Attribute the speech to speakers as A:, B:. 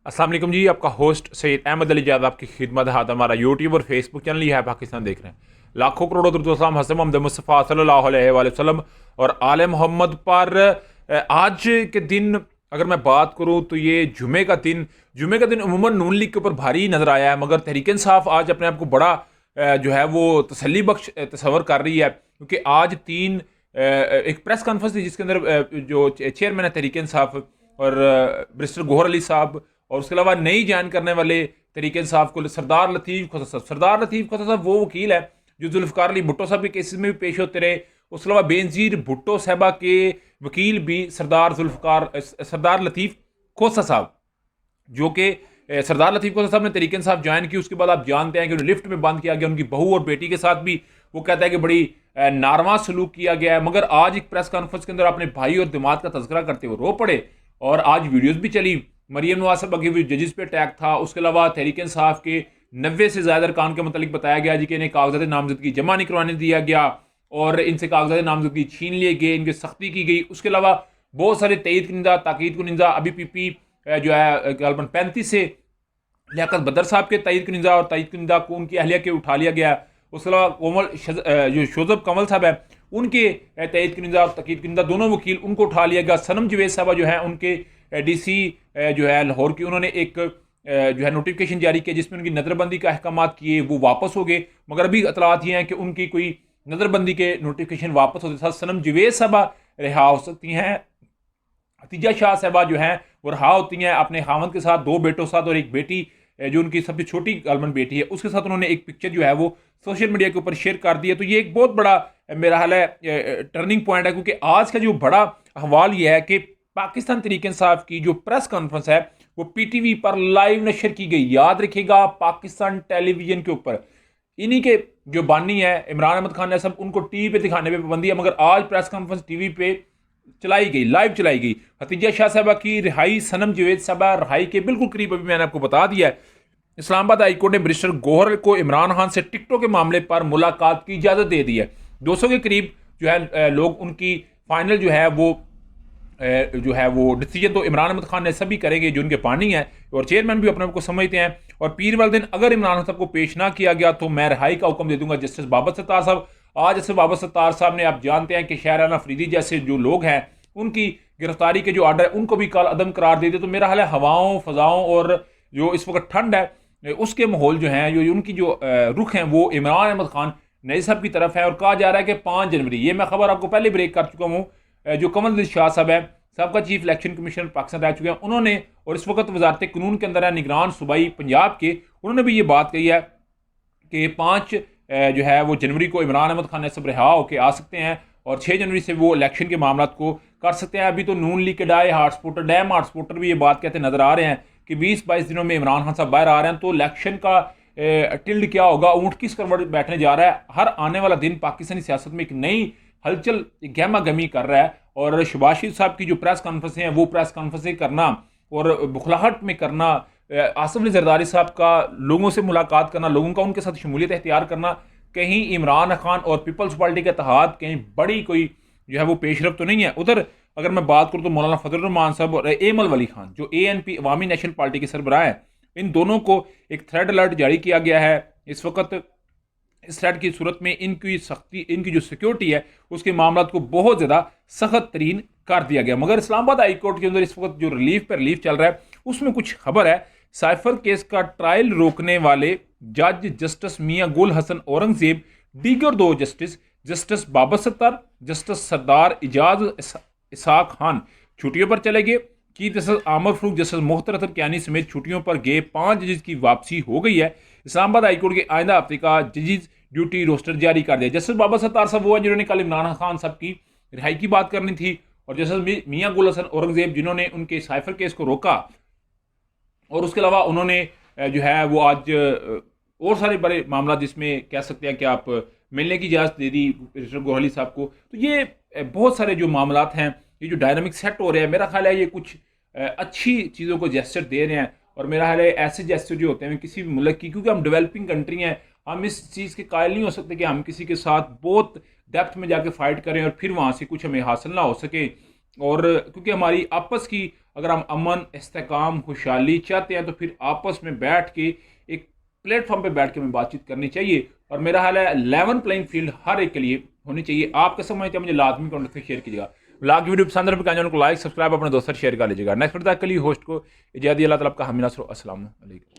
A: अस्सलाम वालेकुम जी। आपका होस्ट सैयद अहमद अली जाद आपकी खिदमत हाथ। हमारा यूट्यूब और फेसबुक चैनल ही है पाकिस्तान देख रहे हैं। लाखों करोड़ों दुरूद हसन मोहम्मद मुस्तफ़ा सल्लल्लाहु अलैहि वसल्लम और आले मोहम्मद पर। आज के दिन अगर मैं बात करूं तो ये जुमे का दिन उमूमन नून लीग के ऊपर भारी नज़र आया है, मगर तहरीक इंसाफ आज अपने आप को बड़ा जो है वो तसल्ली बख्श तस्वर कर रही है, क्योंकि आज एक प्रेस कॉन्फ्रेंस थी जिसके अंदर जो चेयरमैन है तहरीक इंसाफ और बैरिस्टर गौहर अली साहब, और उसके अलावा नई ज्वाइन करने वाले तरीके इंसाफ को सरदार लतीफ़ खोसा साहब वो वकील है जो जुल्फ़िकार अली भुट्टो साहब के केसेस में भी पेश होते रहे। उसके अलावा बेनज़ीर भुट्टो साहबा के वकील भी सरदार लतीफ़ खोसा साहब, जो कि सरदार लतीफ़ खोसा साहब ने तरीके इंसाफ ज्वाइन की। उसके बाद आप जानते हैं कि उन्हें लिफ्ट में बंद किया गया, उनकी बहू और बेटी के साथ भी वो कहता है कि बड़ी नारवा सलूक किया गया है। मगर आज एक प्रेस कॉन्फ्रेंस के अंदर अपने भाई और दिमाग का तज़किरा करते हुए रो पड़े, और आज वीडियोज़ भी चली। मरियम नवाज साहब के जजेस पे अटैक था। उसके अलावा तहरीक इंसाफ के 90 से ज़्यादा अरकान के मतलब बताया गया जी कि इन्हें कागजात नामजदगी जमा नहीं करवाने दिया गया और इनसे कागजात नामजदगी छीन लिए गए, इनकी सख्ती की गई। उसके अलावा बहुत सारे तईद कुनिंदा ताकीद कुनिंदा अभी पीपी जो है गालबन 35 से लियाकत बदर साहब के तईद कुनिंदा और तईद कुनिंदा को उनकी अहलिया के उठा लिया गया। उसके अलावा जो शोजब कमल साहब है उनके तईद कुनिंदा और तकीद कुनिंदा दोनों वकील उनको उठा लिया गया। सनम जवेद साहबा जो है उनके डीसी जो है लाहौर की, उन्होंने एक जो है नोटिफिकेशन जारी किया जिसमें उनकी नज़रबंदी का अहकाम किए, वो वापस हो गए। मगर अभी इतलात ये हैं कि उनकी कोई नज़रबंदी के नोटिफिकेशन वापस होते साथ सनम जवेद साहबा रिहा हो सकती हैं। हतीजा शाह साहबा जो हैं वो रहा होती हैं अपने खामद के साथ, 2 बेटों के साथ, और एक बेटी जो उनकी सबसे छोटी गालमन बेटी है उसके साथ उन्होंने एक पिक्चर जो है वो सोशल मीडिया के ऊपर शेयर कर दी है। तो ये एक बहुत बड़ा मेरा हाल है टर्निंग पॉइंट है, क्योंकि आज का जो बड़ा अहवाल ये है कि पाकिस्तान तहरीक इंसाफ की जो प्रेस कॉन्फ्रेंस है वो पीटीवी पर लाइव नशर की गई। याद रखिएगा, पाकिस्तान टेलीविजन के ऊपर इन्हीं के जो बानी है इमरान अहमद खान है सब, उनको टीवी पे दिखाने पे पाबंदी है, मगर आज प्रेस कॉन्फ्रेंस टीवी पे चलाई गई, लाइव चलाई गई। हतीजा शाह साहबा की रिहाई, सनम जवेद साहबा रिहाई के बिल्कुल करीब अभी मैंने आपको बता दिया है इस्लामाबाद हाईकोर्ट ने बैरिस्टर गौहर को इमरान खान से टिकटों के मामले पर मुलाकात की इजाज़त दे दी है। 200 के करीब जो है लोग उनकी फाइनल जो है वो डिसीजन तो इमरान अहमद खान ने सभी करेंगे जो उनके पानी है, और चेयरमैन भी अपने आप को समझते हैं। और पीर वाले दिन अगर इमरान साहब को पेश ना किया गया तो मैं रिहाई का हुक्म दे दूंगा जस्टिस बाबर सत्तार साहब। आज जैसे बाबर सत्तार साहब ने, आप जानते हैं कि शाहराना फरीदी जैसे जो लोग हैं उनकी गिरफ्तारी के जो आर्डर है उनको भी कल अदम करार दे दिया। तो मेरा हाल है हवाओं फजाओं और जो इस वक्त ठंड है उसके माहौल जो हैं, जो उनकी जो रुख हैं वो इमरान अहमद खान नई साहब की तरफ है। और कहा जा रहा है कि 5 जनवरी, ये मैं खबर आपको पहले ब्रेक कर चुका हूँ, जो कमल शाह साहब है सबका चीफ इलेक्शन कमीशनर पाकिस्तान रह चुके हैं, उन्होंने, और इस वक्त वजारत कानून के अंदर है निगरान सूबाई पंजाब के, उन्होंने भी ये बात कही है कि 5 जो है वो जनवरी को इमरान अहमद खान सब रिहा होकर आ सकते हैं और 6 जनवरी से वो इलेक्शन के मामला को कर सकते हैं। अभी तो नून लीग के डैम हार्ट सपोर्टर भी ये बात कहते नजर आ रहे हैं कि 20-22 दिनों में इमरान खान साहब बाहर आ रहे हैं, तो इलेक्शन का टिल्ड क्या होगा, ऊँट किस करवट बैठने जा रहा है। हर आने वाला दिन पाकिस्तानी सियासत में एक नई हलचल गहमा गहमी कर रहा है। और शहबाज शरीफ साहब की जो प्रेस कॉन्फ्रेंसें हैं वो प्रेस कॉन्फ्रेंसें करना और बुखलाहट में करना, आसिफ अली जरदारी साहब का लोगों से मुलाकात करना, लोगों का उनके साथ शमूलियत इख्तियार करना, कहीं इमरान खान और पीपल्स पार्टी का इत्तेहाद कहीं बड़ी कोई जो है वो पेशरफ तो नहीं है। उधर अगर मैं बात करूँ तो मौलाना फजलुर्रहमान साहब और एमल वली खान जो ANP अवामी नेशनल पार्टी के सरबराह हैं, इन दोनों को एक थ्रेड अलर्ट जारी किया गया है इस वक्त। इस थ्रेड की सूरत में इनकी सख्ती, इनकी जो सिक्योरिटी है उसके मामला को बहुत ज़्यादा सख्त तरीन कर दिया गया। मगर इस्लामाबाद हाई कोर्ट के अंदर इस वक्त जो रिलीफ चल रहा है उसमें कुछ खबर है। साइफर केस का ट्रायल रोकने वाले जज जस्टिस मियां गुल हसन औरंगजेब, दीगर 2 जस्टिस बाबर सत्तार, जस्टिस सरदार इजाज इसाक खान छुट्टियों पर चले गए। चीफ जस्टिस आमर फरूक, जस्टिस मोहतर कियानी समेत छुट्टियों पर गए 5 जजेस की वापसी हो गई है। इस्लामाबाद हाईकोर्ट के आइंदा हफ्ते का जजेस ड्यूटी रोस्टर जारी कर दिया। जस्टिस बाबर सत्तार साहब वो हैं जिन्होंने कल इमरान खान साहब की रिहाई की बात करनी थी, और जस्टिस मियां गुल हसन औरंगजेब जिन्होंने उनके साइफर केस को रोका, और उसके अलावा उन्होंने जो है वो आज और सारे बड़े मामला जिसमें कह सकते हैं कि आप मिलने की इजाज़त दे दी बैरिस्टर गौहर अली साहब को। तो ये बहुत सारे जो मामलात हैं, ये जो डायनामिक सेट हो रहे हैं, मेरा ख्याल है ये कुछ अच्छी चीज़ों को जेस्चर दे रहे हैं। और मेरा ख्याल है ऐसे जेस्चर जो होते हैं किसी भी मुल्क की, क्योंकि हम डेवलपिंग कंट्री हैं, हम इस चीज़ के कायल नहीं हो सकते कि हम किसी के साथ बहुत डेप्थ में जाके फाइट करें और फिर वहाँ से कुछ हमें हासिल ना हो सके। और क्योंकि हमारी आपस की अगर हम अमन, इस्तेकाम, खुशहाली चाहते हैं तो फिर आपस में बैठ के एक प्लेटफॉर्म पे बैठ के हमें बातचीत करनी चाहिए। और मेरा हाल है 11 प्लेइंग फील्ड हर एक के लिए होनी चाहिए। आपके समझते हैं मुझे लाजमी कमेंट में शेयर कीजिएगा। ब्लॉग की वीडियो पसंद है तो चैनल को लाइक, सब्सक्राइब, अपने दोस्तों शेयर कर लीजिएगा। नेक्स्ट वीडियो तक के लिए होस्ट को इजाज़त, अल्लाह ताला आपका हामी नासर। अस्सलाम वालेकुम।